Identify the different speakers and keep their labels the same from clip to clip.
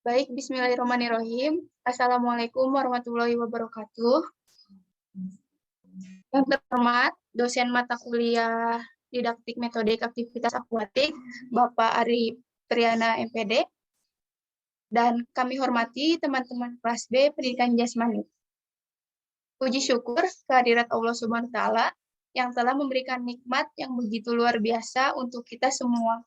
Speaker 1: Baik, bismillahirrahmanirrahim. Assalamualaikum warahmatullahi wabarakatuh. Yang terhormat, dosen mata kuliah Didaktik Metodik Aktivitas Akuatik, Bapak Ari Priana MPD, dan kami hormati teman-teman kelas B Pendidikan Jasmani. Puji syukur kehadirat Allah Subhanahu wa Ta'ala yang telah memberikan nikmat yang begitu luar biasa untuk kita semua.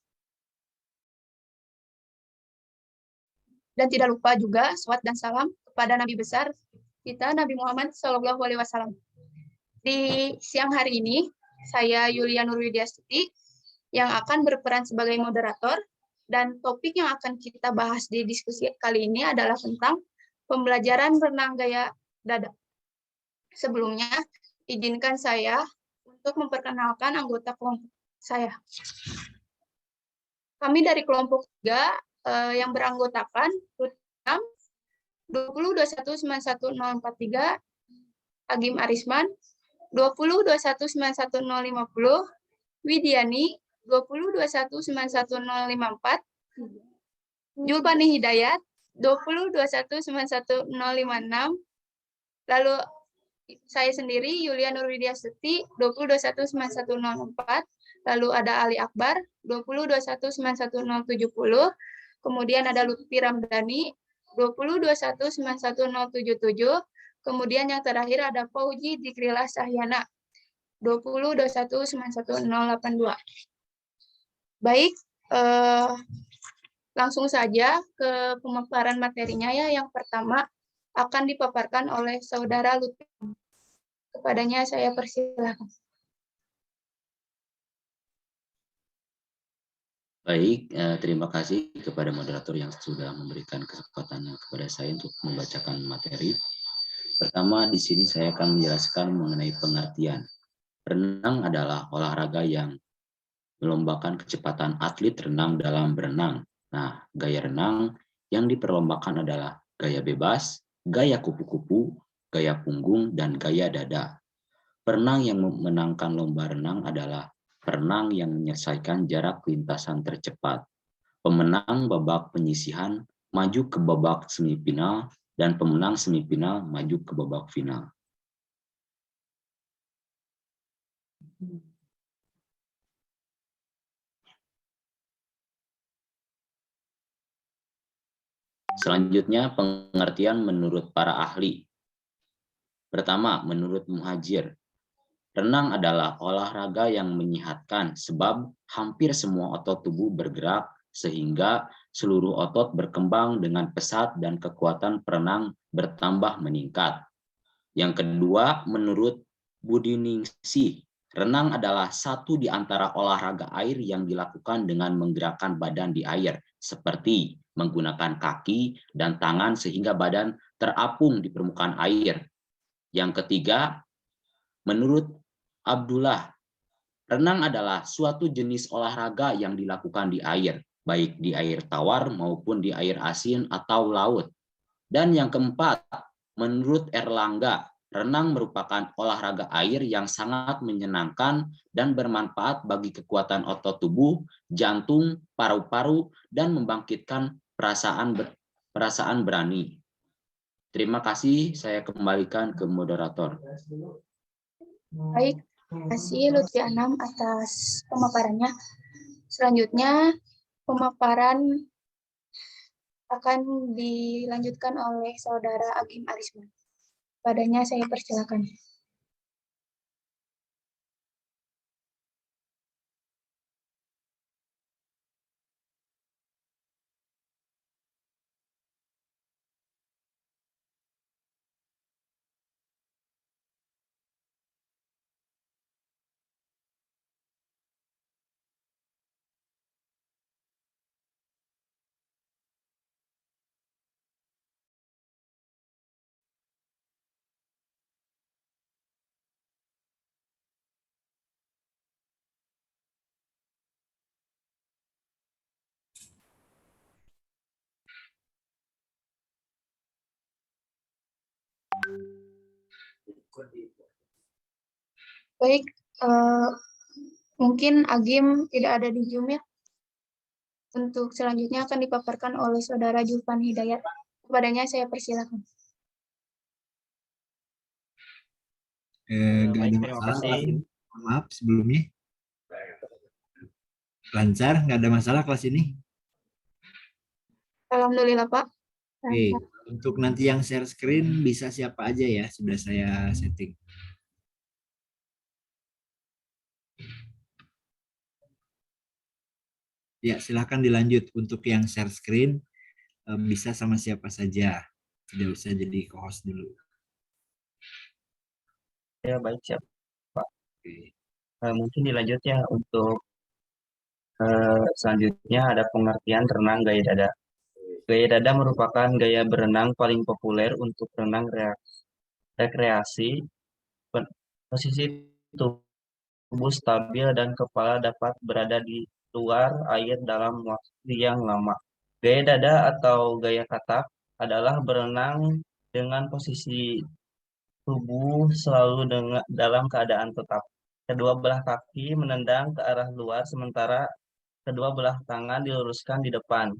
Speaker 1: Dan tidak lupa juga salawat dan salam kepada Nabi besar kita, Nabi Muhammad SAW. Di siang hari ini, saya Yulia Nurwidiastuti yang akan berperan sebagai moderator, dan topik yang akan kita bahas di diskusi kali ini adalah tentang pembelajaran renang gaya dada. Sebelumnya, izinkan saya untuk memperkenalkan anggota kelompok saya. Kami dari kelompok 3 yang beranggotakan 2021919043 Agim Arisman, 2021919050 Widiani, 2021919054 Julpani Hidayat, 2021919056, lalu saya sendiri Yulia Nurwidiastuti 20219104, lalu ada Ali Akbar 2021919070, kemudian ada Lutfi Ramdhani 2021919077, kemudian yang terakhir ada Fauji Dzikrila Sahyana 2021919082. Baik, langsung saja ke pemaparan materinya ya. Yang pertama akan dipaparkan oleh Saudara Lutfi. Kepadanya saya persilakan.
Speaker 2: Baik, terima kasih kepada moderator yang sudah memberikan kesempatan kepada saya untuk membacakan materi. Pertama, di sini saya akan menjelaskan mengenai pengertian. Renang adalah olahraga yang melombakan kecepatan atlet renang dalam berenang. Nah, gaya renang yang diperlombakan adalah gaya bebas, gaya kupu-kupu, gaya punggung, dan gaya dada. Perenang yang memenangkan lomba renang adalah perenang yang menyelesaikan jarak lintasan tercepat. Pemenang babak penyisihan maju ke babak semifinal, dan pemenang semifinal maju ke babak final. Selanjutnya, pengertian menurut para ahli. Pertama, menurut Muhajir, renang adalah olahraga yang menyehatkan sebab hampir semua otot tubuh bergerak sehingga seluruh otot berkembang dengan pesat dan kekuatan perenang bertambah meningkat. Yang kedua, menurut Budi Ningsih, renang adalah satu di antara olahraga air yang dilakukan dengan menggerakkan badan di air, seperti menggunakan kaki dan tangan sehingga badan terapung di permukaan air. Yang ketiga, menurut Abdullah, renang adalah suatu jenis olahraga yang dilakukan di air, baik di air tawar maupun di air asin atau laut. Dan yang keempat, menurut Erlangga, renang merupakan olahraga air yang sangat menyenangkan dan bermanfaat bagi kekuatan otot tubuh, jantung, paru-paru, dan membangkitkan perasaan berani. Terima kasih, saya kembalikan ke moderator.
Speaker 1: Baik, terima kasih Lutfi Anam atas pemaparannya. Selanjutnya, pemaparan akan dilanjutkan oleh Saudara Agim Arisman. Padanya saya persilakan. Baik, mungkin Agim tidak ada di Zoom ya. Untuk selanjutnya akan dipaparkan oleh Saudara Julfan Hidayat. Kepadanya saya persilakan.
Speaker 3: Nggak ada
Speaker 4: Terima
Speaker 3: masalah.
Speaker 4: kasih.
Speaker 3: Maaf sebelumnya. Lancar, nggak ada masalah kelas ini.
Speaker 1: Alhamdulillah, Pak.
Speaker 3: Oke, untuk nanti yang share screen bisa siapa aja ya, sudah saya setting. Ya, silahkan dilanjut. Untuk yang share screen bisa sama siapa saja. Tidak usah jadi co-host dulu.
Speaker 4: Ya, baik, siap.
Speaker 3: Oke.
Speaker 4: Mungkin dilanjut ya untuk selanjutnya ada pengertian renang gaya dada. Gaya dada merupakan gaya berenang paling populer untuk renang rekreasi. Posisi tubuh stabil dan kepala dapat berada di luar air dalam waktu yang lama. Gaya dada atau gaya katak adalah berenang dengan posisi tubuh selalu dalam keadaan tetap. Kedua belah kaki menendang ke arah luar sementara kedua belah tangan diluruskan di depan.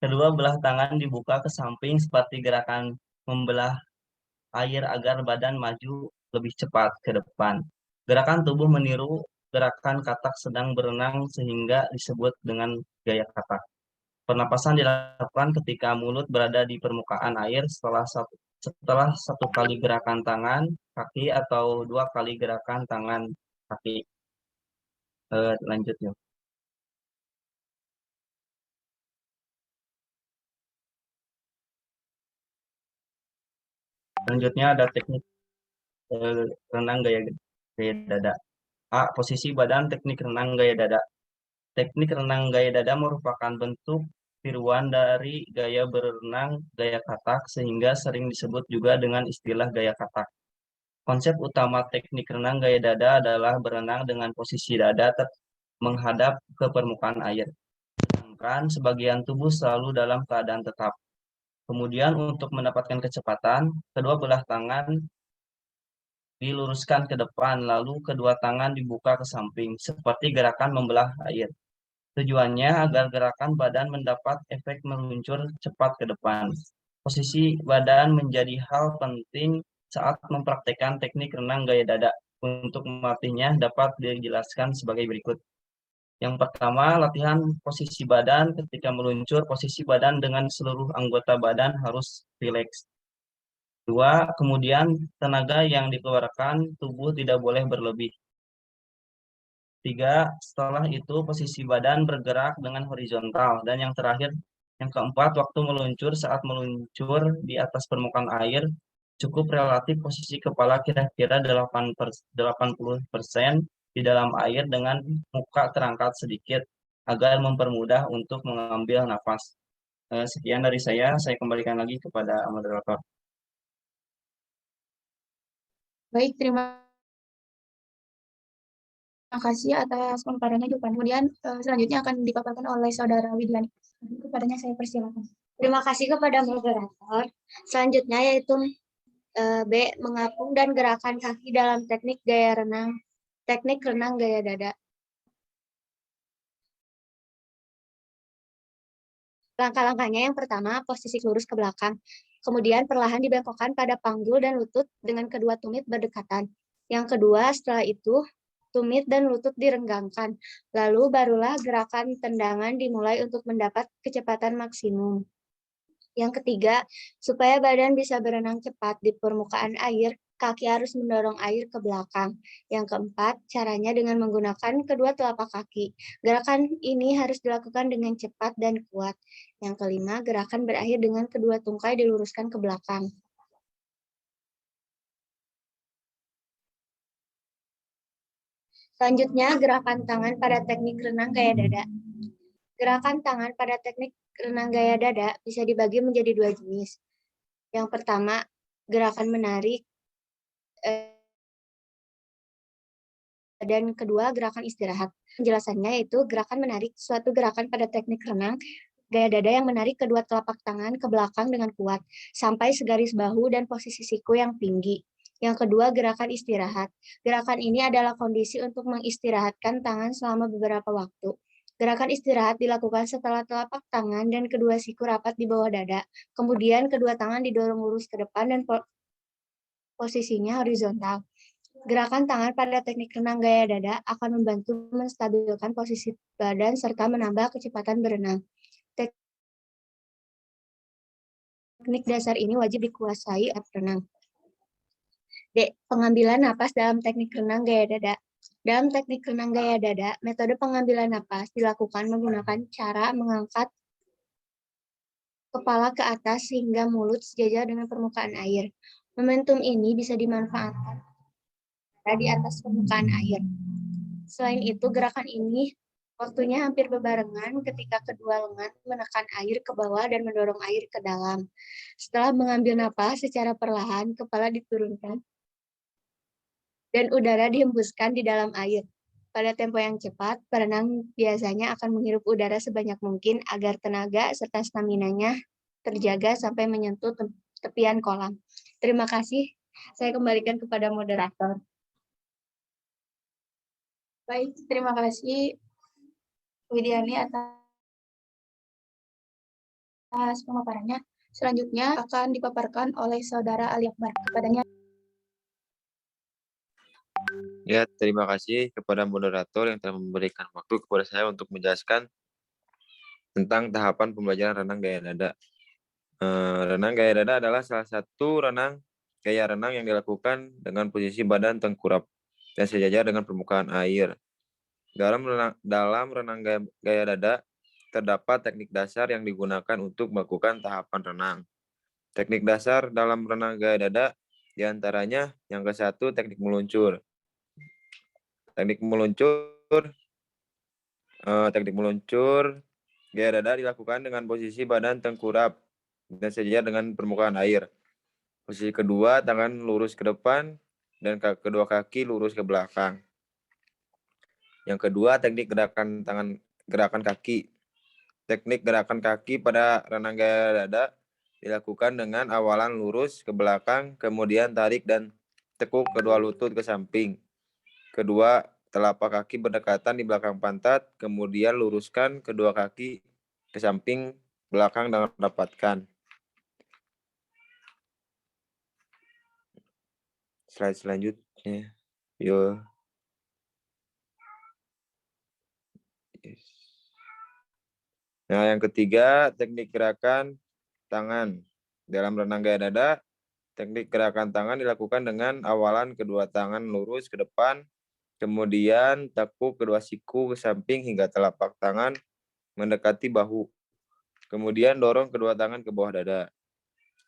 Speaker 4: Kedua belah tangan dibuka ke samping seperti gerakan membelah air agar badan maju lebih cepat ke depan. Gerakan tubuh meniru gerakan katak sedang berenang sehingga disebut dengan gaya katak. Pernapasan dilakukan ketika mulut berada di permukaan air setelah satu kali gerakan tangan kaki atau dua kali gerakan tangan kaki. Lanjut ya. Selanjutnya ada teknik renang gaya dada. A. Posisi badan teknik renang gaya dada. Teknik renang gaya dada merupakan bentuk tiruan dari gaya berenang gaya katak sehingga sering disebut juga dengan istilah gaya katak. Konsep utama teknik renang gaya dada adalah berenang dengan posisi dada menghadap ke permukaan air. Sedangkan sebagian tubuh selalu dalam keadaan tetap. Kemudian untuk mendapatkan kecepatan, kedua belah tangan diluruskan ke depan, lalu kedua tangan dibuka ke samping, seperti gerakan membelah air. Tujuannya agar gerakan badan mendapat efek meluncur cepat ke depan. Posisi badan menjadi hal penting saat mempraktekkan teknik renang gaya dada. Untuk melatihnya dapat dijelaskan sebagai berikut. Yang pertama, latihan posisi badan ketika meluncur. Posisi badan dengan seluruh anggota badan harus rileks. Dua, kemudian tenaga yang dikeluarkan tubuh tidak boleh berlebih. Tiga, setelah itu posisi badan bergerak dengan horizontal. Dan yang terakhir, yang keempat, waktu meluncur. Saat meluncur di atas permukaan air, cukup relatif posisi kepala kira-kira 80% di dalam air dengan muka terangkat sedikit agar mempermudah untuk mengambil nafas. Sekian dari saya kembalikan lagi kepada moderator.
Speaker 1: Baik, terima kasih atas pemaparannya, Julfan. Kemudian selanjutnya akan dipaparkan oleh Saudara Widiani. Kepadanya saya persilakan.
Speaker 5: Terima kasih kepada moderator. Selanjutnya yaitu B. Mengapung dan gerakan kaki dalam teknik renang gaya dada. Langkah-langkahnya yang pertama, posisi lurus ke belakang. Kemudian perlahan dibengkokkan pada panggul dan lutut dengan kedua tumit berdekatan. Yang kedua, setelah itu, tumit dan lutut direnggangkan. Lalu barulah gerakan tendangan dimulai untuk mendapat kecepatan maksimum. Yang ketiga, supaya badan bisa berenang cepat di permukaan air, kaki harus mendorong air ke belakang. Yang keempat, caranya dengan menggunakan kedua telapak kaki. Gerakan ini harus dilakukan dengan cepat dan kuat. Yang kelima, gerakan berakhir dengan kedua tungkai diluruskan ke belakang. Selanjutnya, gerakan tangan pada teknik renang gaya dada. Gerakan tangan pada teknik renang gaya dada bisa dibagi menjadi dua jenis. Yang pertama, gerakan menarik, dan kedua, gerakan istirahat. Penjelasannya yaitu gerakan menarik, suatu gerakan pada teknik renang gaya dada yang menarik kedua telapak tangan ke belakang dengan kuat, sampai segaris bahu dan posisi siku yang tinggi. Yang kedua, gerakan istirahat. Gerakan ini adalah kondisi untuk mengistirahatkan tangan selama beberapa waktu. Gerakan istirahat dilakukan setelah telapak tangan dan kedua siku rapat di bawah dada. Kemudian kedua tangan didorong lurus ke depan dan posisinya horizontal. Gerakan tangan pada teknik renang gaya dada akan membantu menstabilkan posisi badan serta menambah kecepatan berenang. Teknik dasar ini wajib dikuasai saat renang. D. Pengambilan napas dalam teknik renang gaya dada. Dalam teknik renang gaya dada, metode pengambilan napas dilakukan menggunakan cara mengangkat kepala ke atas sehingga mulut sejajar dengan permukaan air. Momentum ini bisa dimanfaatkan di atas permukaan air. Selain itu, gerakan ini waktunya hampir berbarengan ketika kedua lengan menekan air ke bawah dan mendorong air ke dalam. Setelah mengambil napas secara perlahan, kepala diturunkan dan udara dihembuskan di dalam air. Pada tempo yang cepat, perenang biasanya akan menghirup udara sebanyak mungkin agar tenaga serta stamina-nya terjaga sampai menyentuh tepian kolam. Terima kasih. Saya kembalikan kepada moderator.
Speaker 1: Baik, terima kasih Widiani atas pemaparannya. Selanjutnya akan dipaparkan oleh Saudara Ali Akbar. Kepadanya.
Speaker 6: Ya, terima kasih kepada moderator yang telah memberikan waktu kepada saya untuk menjelaskan tentang tahapan pembelajaran renang gaya dada. Renang gaya dada adalah salah satu gaya renang yang dilakukan dengan posisi badan tengkurap dan sejajar dengan permukaan air. Dalam renang gaya dada, terdapat teknik dasar yang digunakan untuk melakukan tahapan renang. Teknik dasar dalam renang gaya dada diantaranya yang ke-1 teknik meluncur. Teknik meluncur gaya dada dilakukan dengan posisi badan tengkurap dan sejajar dengan permukaan air. Posisi kedua, tangan lurus ke depan dan kedua kaki lurus ke belakang. Yang kedua, teknik gerakan kaki. Teknik gerakan kaki pada renang gaya dada dilakukan dengan awalan lurus ke belakang, kemudian tarik dan tekuk kedua lutut ke samping. Kedua, telapak kaki berdekatan di belakang pantat, kemudian luruskan kedua kaki ke samping belakang dan rapatkan. Slide selanjutnya. Yo. Yes. Nah, yang ketiga, teknik gerakan tangan. Dalam renang gaya dada, teknik gerakan tangan dilakukan dengan awalan kedua tangan lurus ke depan, kemudian tekuk kedua siku ke samping hingga telapak tangan mendekati bahu. Kemudian dorong kedua tangan ke bawah dada.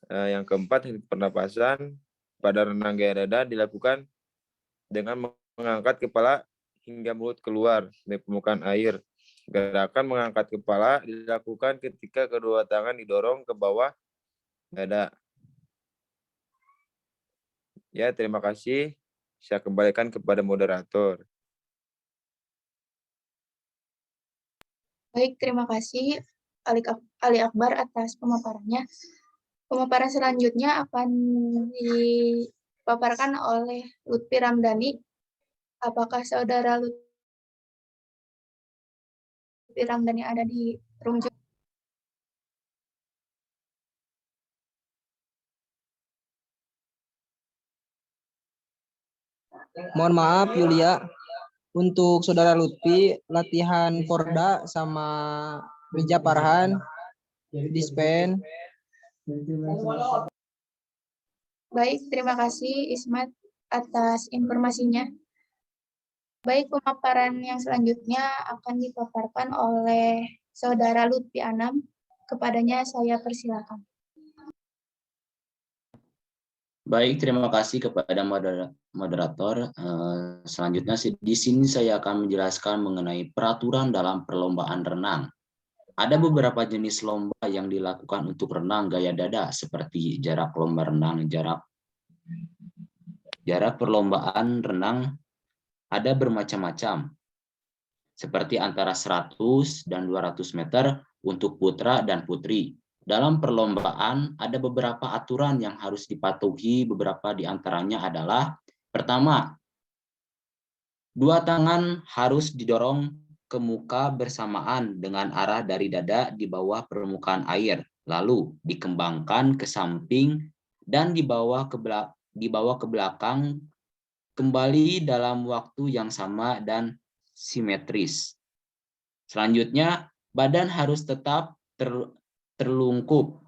Speaker 6: Yang keempat, teknik pernapasan pada renang gaya dada dilakukan dengan mengangkat kepala hingga mulut keluar dari permukaan air. Gerakan mengangkat kepala dilakukan ketika kedua tangan didorong ke bawah dada. Ya, terima kasih. Saya kembalikan kepada moderator.
Speaker 1: Baik, terima kasih Ali Akbar atas pemaparannya. Pemaparan selanjutnya akan dipaparkan oleh Lutfi Ramdhani. Apakah Saudara Lutfi Ramdhani ada di room Zoom?
Speaker 7: Mohon maaf Yulia, untuk Saudara Lutfi latihan Porda sama Rija Parhan dispen.
Speaker 1: Baik, terima kasih Ismat atas informasinya. Baik, pemaparan yang selanjutnya akan dipaparkan oleh Saudara Lutfi Anam. Kepadanya saya persilakan.
Speaker 2: Baik, terima kasih kepada moderator. Selanjutnya di sini saya akan menjelaskan mengenai peraturan dalam perlombaan renang. Ada beberapa jenis lomba yang dilakukan untuk renang gaya dada seperti jarak lomba renang, jarak perlombaan renang ada bermacam-macam. Seperti antara 100 dan 200 meter untuk putra dan putri. Dalam perlombaan ada beberapa aturan yang harus dipatuhi, beberapa di antaranya adalah pertama, dua tangan harus didorong ke muka bersamaan dengan arah dari dada di bawah permukaan air, lalu dikembangkan ke samping dan dibawa ke belakang kembali dalam waktu yang sama dan simetris. Selanjutnya, badan harus tetap terlungkup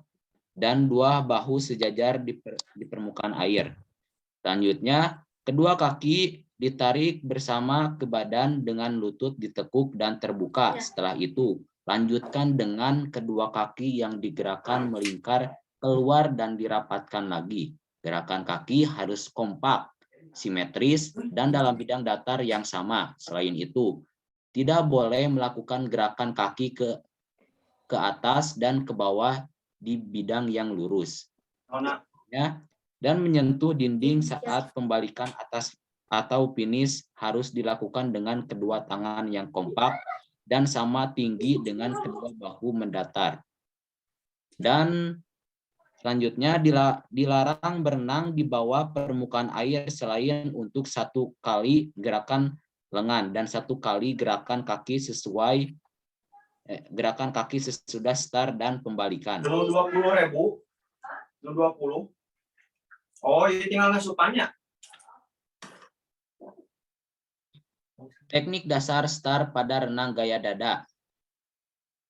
Speaker 2: dan dua bahu sejajar di permukaan air. Selanjutnya, kedua kaki ditarik bersama ke badan dengan lutut ditekuk dan terbuka. Setelah itu, lanjutkan dengan kedua kaki yang digerakkan melingkar keluar dan dirapatkan lagi. Gerakan kaki harus kompak, simetris, dan dalam bidang datar yang sama. Selain itu, tidak boleh melakukan gerakan kaki ke atas dan ke bawah di bidang yang lurus. Ya, dan menyentuh dinding saat pembalikan atas atau finish harus dilakukan dengan kedua tangan yang kompak dan sama tinggi dengan kedua bahu mendatar. Dan selanjutnya dilarang berenang di bawah permukaan air selain untuk 1 kali gerakan lengan dan 1 kali gerakan kaki sesudah start dan pembalikan.
Speaker 8: 20.000. 20. Oh, ini tinggal ngasupannya.
Speaker 2: Teknik dasar start pada renang gaya dada.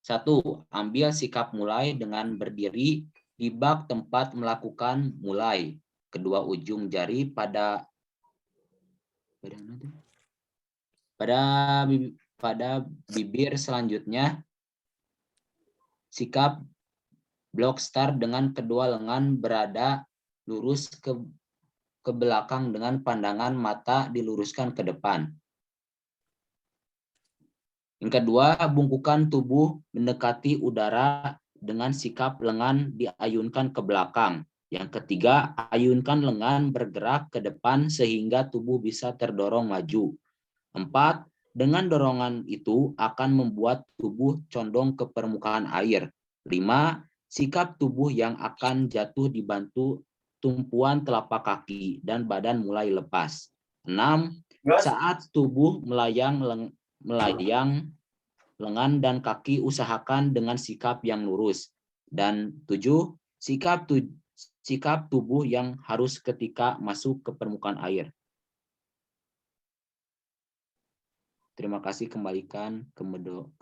Speaker 2: 1. Ambil sikap mulai dengan berdiri di bak tempat melakukan mulai. Kedua ujung jari pada bibir. Selanjutnya, sikap block start dengan kedua lengan berada lurus ke belakang dengan pandangan mata diluruskan ke depan. Yang kedua, bungkukan tubuh mendekati udara dengan sikap lengan diayunkan ke belakang. Yang ketiga, ayunkan lengan bergerak ke depan sehingga tubuh bisa terdorong maju. 4. Dengan dorongan itu akan membuat tubuh condong ke permukaan air. 5. Sikap tubuh yang akan jatuh dibantu tumpuan telapak kaki dan badan mulai lepas. 6. Saat tubuh melayang lengan dan kaki usahakan dengan sikap yang lurus. Dan 7. Sikap tubuh yang harus ketika masuk ke permukaan air. Terima kasih, kembalikan ke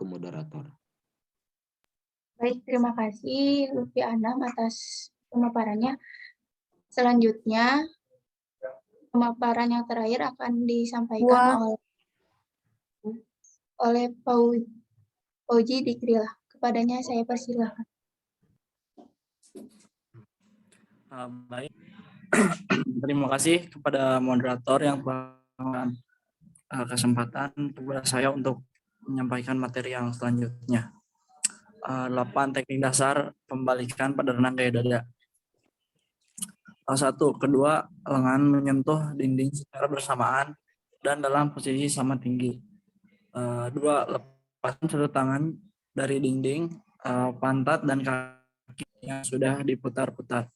Speaker 2: moderator.
Speaker 1: Baik, terima kasih Lutfi Anam atas pemaparannya. Selanjutnya, pemaparan yang terakhir akan disampaikan oleh Pauji Dikrilah. Kepadanya saya persilahkan.
Speaker 9: Baik, terima kasih kepada moderator yang telah kesempatan kepada saya untuk menyampaikan materi yang selanjutnya. 8 teknik dasar pembalikan pada renang gaya dada. 1. Kedua lengan menyentuh dinding secara bersamaan dan dalam posisi sama tinggi. 2. Lepaskan 1 tangan dari dinding, pantat dan kaki yang sudah diputar-putar.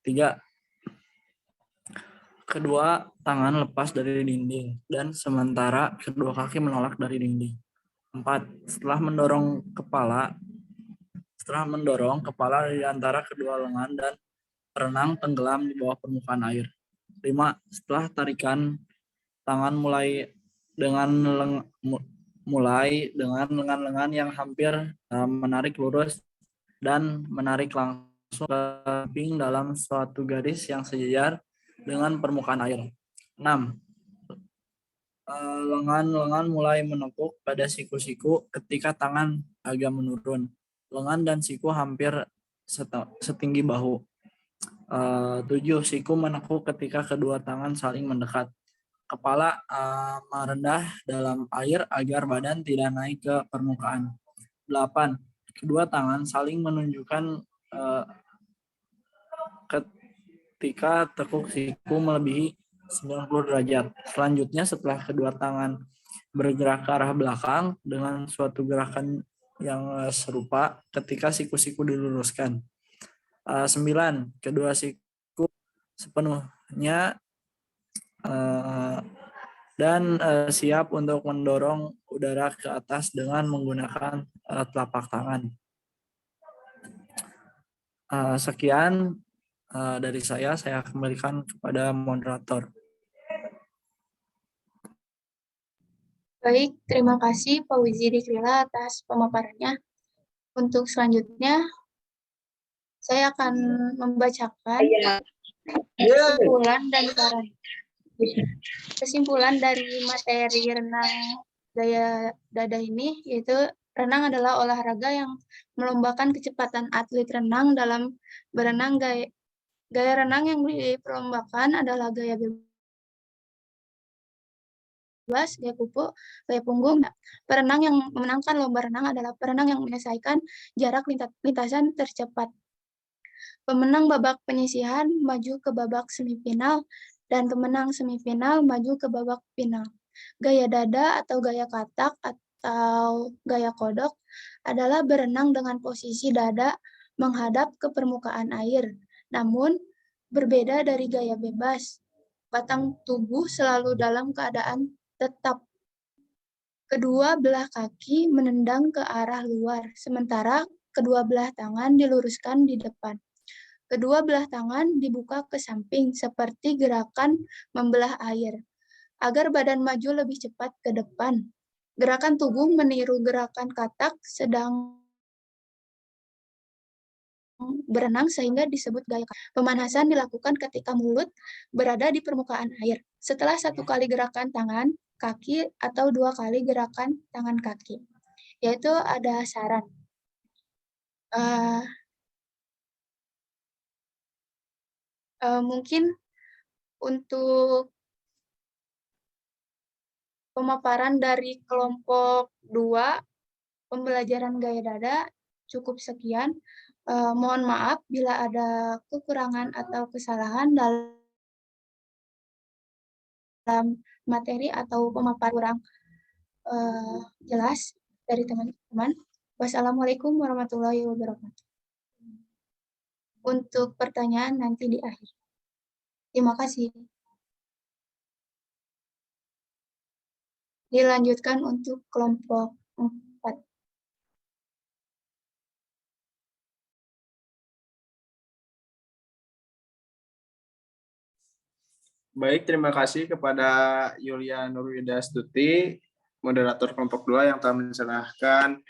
Speaker 9: 3. Kedua tangan lepas dari dinding dan sementara kedua kaki menolak dari dinding. 4. Setelah mendorong kepala di antara kedua lengan dan renang tenggelam di bawah permukaan air. 5. Setelah tarikan tangan mulai dengan lengan-lengan yang hampir menarik lurus dan menarik langsung ke samping dalam suatu garis yang sejajar dengan permukaan air. 6. Lengan-lengan mulai menekuk pada siku-siku ketika tangan agak menurun. Lengan dan siku hampir setinggi bahu. 7. Siku menekuk ketika kedua tangan saling mendekat. Kepala merendah dalam air agar badan tidak naik ke permukaan. 8. Kedua tangan saling menunjukkan ketika tekuk siku melebihi 90 derajat. Selanjutnya, setelah kedua tangan bergerak ke arah belakang dengan suatu gerakan yang serupa ketika siku-siku diluruskan. 9. Kedua siku sepenuhnya dan siap untuk mendorong udara ke atas dengan menggunakan telapak tangan. Sekian dari saya kembalikan kepada moderator.
Speaker 1: Baik, terima kasih Pak Wizi Dikrila atas pemaparannya. Untuk selanjutnya, saya akan membacakan kesimpulan dan saran. Kesimpulan dari materi renang gaya dada ini, yaitu renang adalah olahraga yang melombakan kecepatan atlet renang dalam berenang. Gaya renang yang diperlombakan adalah gaya bebas, gaya kupu, gaya punggung. Perenang yang memenangkan lomba renang adalah perenang yang menyelesaikan jarak lintasan tercepat. Pemenang babak penyisihan maju ke babak semifinal, dan pemenang semifinal maju ke babak final. Gaya dada atau gaya katak atau gaya kodok adalah berenang dengan posisi dada menghadap ke permukaan air. Namun, berbeda dari gaya bebas, batang tubuh selalu dalam keadaan tetap. Kedua belah kaki menendang ke arah luar, sementara kedua belah tangan diluruskan di depan. Kedua belah tangan dibuka ke samping seperti gerakan membelah air, agar badan maju lebih cepat ke depan. Gerakan tubuh meniru gerakan katak sedang berenang sehingga disebut gaya katak. Pemanasan dilakukan ketika mulut berada di permukaan air. Setelah 1 kali gerakan tangan kaki atau 2 kali gerakan tangan kaki. Yaitu ada saran. Mungkin untuk pemaparan dari kelompok 2 pembelajaran gaya dada cukup sekian. Mohon maaf bila ada kekurangan atau kesalahan dalam materi atau pemaparan kurang jelas dari teman-teman. Wassalamualaikum warahmatullahi wabarakatuh. Untuk pertanyaan nanti di akhir. Terima kasih. Dilanjutkan untuk kelompok 4.
Speaker 10: Baik, terima kasih kepada Yulia Nurwidastuti, moderator kelompok 2 yang telah mencerahkan